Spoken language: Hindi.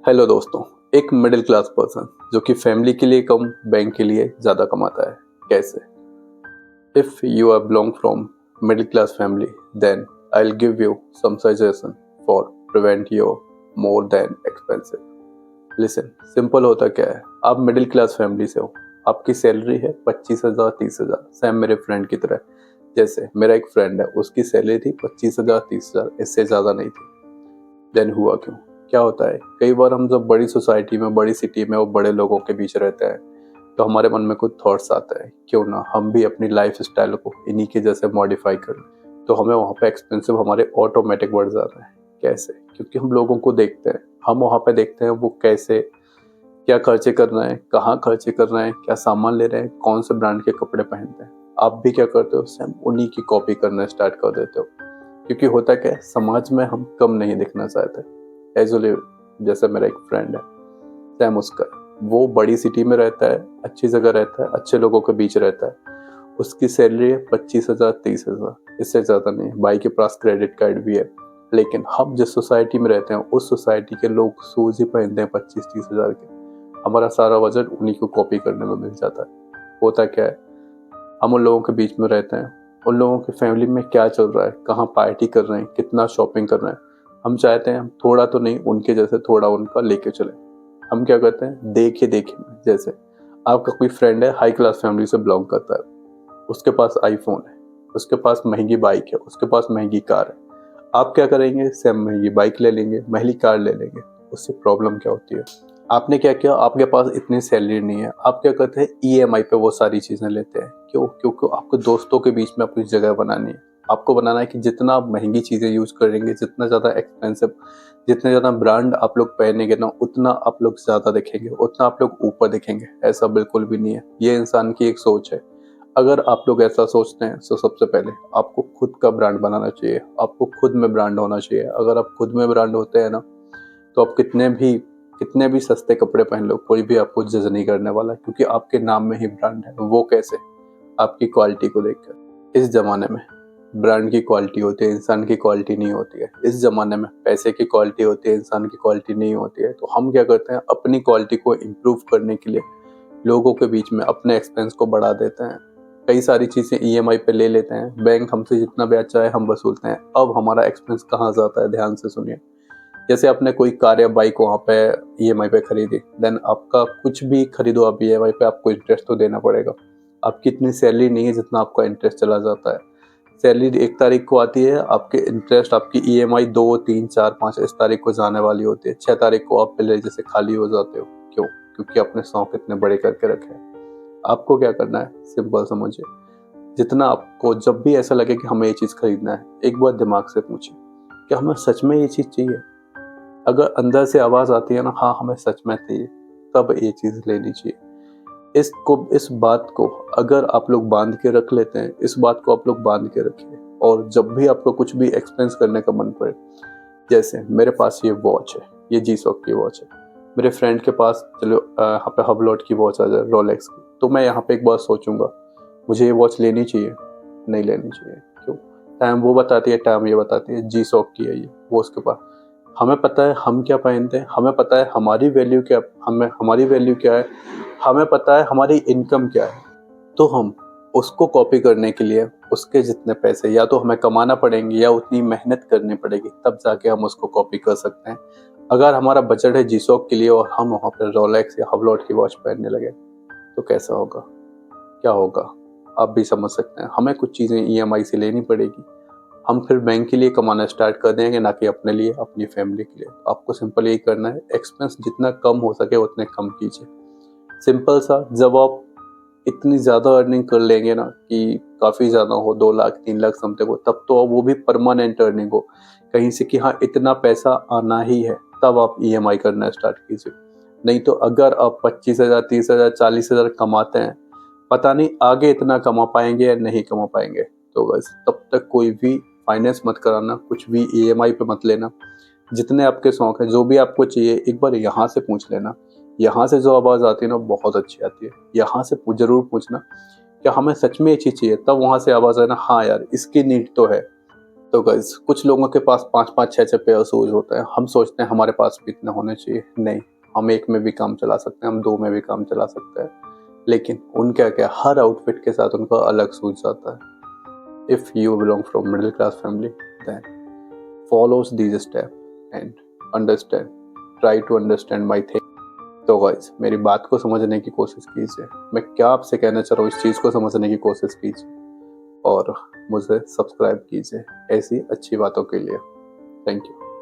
हेलो दोस्तों। एक मिडिल क्लास पर्सन जो कि फैमिली के लिए कम बैंक के लिए ज़्यादा कमाता है, कैसे? If you are belong from middle class family then I will give you some suggestion for prevent your more than expensive. Listen, simple होता क्या है, आप मिडिल क्लास फैमिली से हो, आपकी सैलरी है 25,000 30,000, सेम मेरे फ्रेंड की तरह। जैसे मेरा एक फ्रेंड है, उसकी सैलरी थी 25,000 30,000, इससे ज़्यादा नहीं थी। देन हुआ क्यों? क्या होता है, कई बार हम जब बड़ी सोसाइटी में, बड़ी सिटी में और बड़े लोगों के बीच रहते हैं तो हमारे मन में कुछ थॉट्स आते हैं, क्यों ना हम भी अपनी लाइफ स्टाइल को इन्हीं के जैसे मॉडिफाई कर लें। तो हमें वहाँ पे एक्सपेंसिव हमारे ऑटोमेटिक बढ़ जाते हैं। कैसे? क्योंकि हम लोगों को देखते हैं, हम वहाँ पे देखते हैं वो कैसे क्या खर्चे कर रहे हैं, कहाँ खर्चे कर रहे हैं, क्या सामान ले रहे हैं, कौन से ब्रांड के कपड़े पहनते हैं। आप भी क्या करते हो, सेम उन्हीं की कॉपी करना स्टार्ट कर देते हो। क्योंकि होता क्या है, समाज में हम कम नहीं दिखना चाहते। एजुअली जैसे मेरा एक फ्रेंड है, सैम उसका, वो बड़ी सिटी में रहता है, अच्छी जगह रहता है, अच्छे लोगों के बीच रहता है। उसकी सैलरी है 25,000 30,000, इससे ज़्यादा नहीं है। भाई के पास क्रेडिट कार्ड भी है। लेकिन हम जिस सोसाइटी में रहते हैं उस सोसाइटी के लोग शूज ही पहनते हैं 25-30,000 के। हमारा सारा बजट उन्हीं को कॉपी करने में मिल जाता है। होता क्या है, हम उन लोगों के बीच में रहते हैं, उन लोगों की फैमिली में क्या चल रहा है, कहाँ पार्टी कर रहे हैं, कितना शॉपिंग कर रहे हैं, हम चाहते हैं हम थोड़ा तो नहीं उनके जैसे थोड़ा उनका लेके चले। हम क्या करते हैं, देखे देखे में, जैसे आपका कोई फ्रेंड है, हाई क्लास फैमिली से बिलोंग करता है, उसके पास आईफोन है, उसके पास महंगी बाइक है, उसके पास महंगी कार है। आप क्या करेंगे, सेम महंगी बाइक ले लेंगे, महंगी कार ले लेंगे। उससे प्रॉब्लम क्या होती है, आपने क्या किया, आपके पास इतनी सैलरी नहीं है, आप क्या करते हैं, ईएमआई पे वो सारी चीज़ें लेते हैं। क्यों? क्योंकि आपको दोस्तों के बीच में अपनी जगह बनानी है। आपको बनाना है कि जितना आप महंगी चीज़ें यूज़ करेंगे, जितना ज़्यादा एक्सपेंसिव, जितने ज़्यादा ब्रांड आप लोग पहनेंगे ना, उतना आप लोग ज़्यादा दिखेंगे, उतना आप लोग ऊपर दिखेंगे। ऐसा बिल्कुल भी नहीं है, ये इंसान की एक सोच है। अगर आप लोग ऐसा सोचते हैं तो सबसे पहले आपको खुद का ब्रांड बनाना चाहिए, आपको खुद में ब्रांड होना चाहिए। अगर आप खुद में ब्रांड होते हैं ना, तो आप कितने भी सस्ते कपड़े पहन लो, कोई भी आपको जज नहीं करने वाला, क्योंकि आपके नाम में ही ब्रांड है। वो कैसे? आपकी क्वालिटी को देखकर। इस जमाने में ब्रांड की क्वालिटी होती है, इंसान की क्वालिटी नहीं होती है। इस जमाने में पैसे की क्वालिटी होती है, इंसान की क्वालिटी नहीं होती है। तो हम क्या करते हैं, अपनी क्वालिटी को इम्प्रूव करने के लिए लोगों के बीच में अपने एक्सपेंस को बढ़ा देते हैं। कई सारी चीज़ें ईएमआई पे ले लेते हैं, बैंक हमसे जितना ब्याज चाहे हम वसूलते हैं। अब हमारा एक्सपेंस कहाँ जाता है, ध्यान से सुनिए। जैसे आपने कोई कार या बाइक वहाँ पे ईएमआई पे खरीदी, देन आपका कुछ भी खरीदो आप ईएमआई पे, आपको इंटरेस्ट तो देना पड़ेगा। आपकी इतनी सैलरी नहीं है जितना आपका इंटरेस्ट चला जाता है। सैलरी 1 तारीख को आती है, आपके इंटरेस्ट, आपकी ईएमआई 2 3 4 5 इस तारीख को जाने वाली होती है। 6 तारीख को आप पहले जैसे खाली हो जाते हो। क्यों? क्योंकि आपने शौक इतने बड़े करके रखे हैं। आपको क्या करना है, सिंपल समझिए। जितना आपको जब भी ऐसा लगे कि हमें ये चीज़ खरीदना है, एक बार दिमाग से पूछिए, क्या हमें सच में ये चीज़ चाहिए? अगर अंदर से आवाज़ आती है ना, हाँ हमें सच में चाहिए, तब ये चीज़ लेनी चाहिए। इस बात को अगर आप लोग बांध के रख लेते हैं, इस बात को आप लोग बांध के रखिए। और जब भी आपको कुछ भी एक्सपेंस करने का मन पड़े, जैसे मेरे पास ये वॉच है, ये जी शॉक की वॉच है, मेरे फ्रेंड के पास चलो यहाँ पे हबलॉट की वॉच आ जाए, रोलेक्स की, तो मैं यहाँ पे एक बार सोचूंगा, मुझे ये वॉच लेनी चाहिए, नहीं लेनी चाहिए। क्यों? टाइम वो बताती है, टाइम ये बताती है, जी शॉक की है ये, वो उसके पास। हमें पता है हम क्या पहनते हैं, हमें पता है हमारी वैल्यू क्या, हमारी वैल्यू क्या है, हमें पता है हमारी इनकम क्या है। तो हम उसको कॉपी करने के लिए उसके जितने पैसे या तो हमें कमाना पड़ेंगे या उतनी मेहनत करनी पड़ेगी, तब जाके हम उसको कॉपी कर सकते हैं। अगर हमारा बजट है जी शॉक के लिए और हम वहाँ पर रोलेक्स या हवलॉट की वॉच पहनने लगे, तो कैसा होगा, क्या होगा? आप भी समझ सकते हैं। हमें कुछ चीज़ें ईएमआई से लेनी पड़ेगी, हम फिर बैंक के लिए कमाना स्टार्ट कर देंगे, ना कि अपने लिए, अपनी फैमिली के लिए। आपको सिंपल यही करना है, एक्सपेंस जितना कम हो सके उतने कम कीजिए। सिंपल सा, जब आप इतनी ज़्यादा अर्निंग कर लेंगे ना कि काफ़ी ज़्यादा हो, 2 लाख 3 लाख समथिंग हो, तब तो वो भी परमानेंट अर्निंग हो कहीं से कि हाँ इतना पैसा आना ही है, तब आप ईएमआई करना स्टार्ट कीजिए। नहीं तो अगर आप 25,000 30,000 40,000 कमाते हैं, पता नहीं आगे इतना कमा पाएंगे या नहीं कमा पाएंगे। तो बस तब तक कोई भी फाइनेंस मत कराना, कुछ भी ईएमआई पे मत लेना। जितने आपके शौक है, जो भी आपको चाहिए, एक बार यहाँ से पूछ लेना। यहाँ से जो आवाज़ आती है ना, बहुत अच्छी आती है। यहाँ से ज़रूर पूछना क्या हमें सच में ये चीज़ चाहिए, तब वहाँ से आवाज़ आए ना, हाँ यार इसकी नीड तो है, तो गाइस कुछ लोगों के पास 5-5 6-6 पेयर शूज होते हैं। हम सोचते हैं हमारे पास भी इतने होने चाहिए। नहीं, हम एक में भी काम चला सकते हैं, हम 2 में भी काम चला सकते हैं। लेकिन उनका क्या, हर आउटफिट के साथ उनका अलग शूज आता है। If you belong from middle class family then follows these step and understand, try to understand my thing. तो गाइस मेरी बात को समझने की कोशिश कीजिए, मैं क्या आपसे कहना चाह रहा हूँ इस चीज़ को समझने की कोशिश कीजिए और मुझे सब्सक्राइब कीजिए ऐसी अच्छी बातों के लिए। Thank you.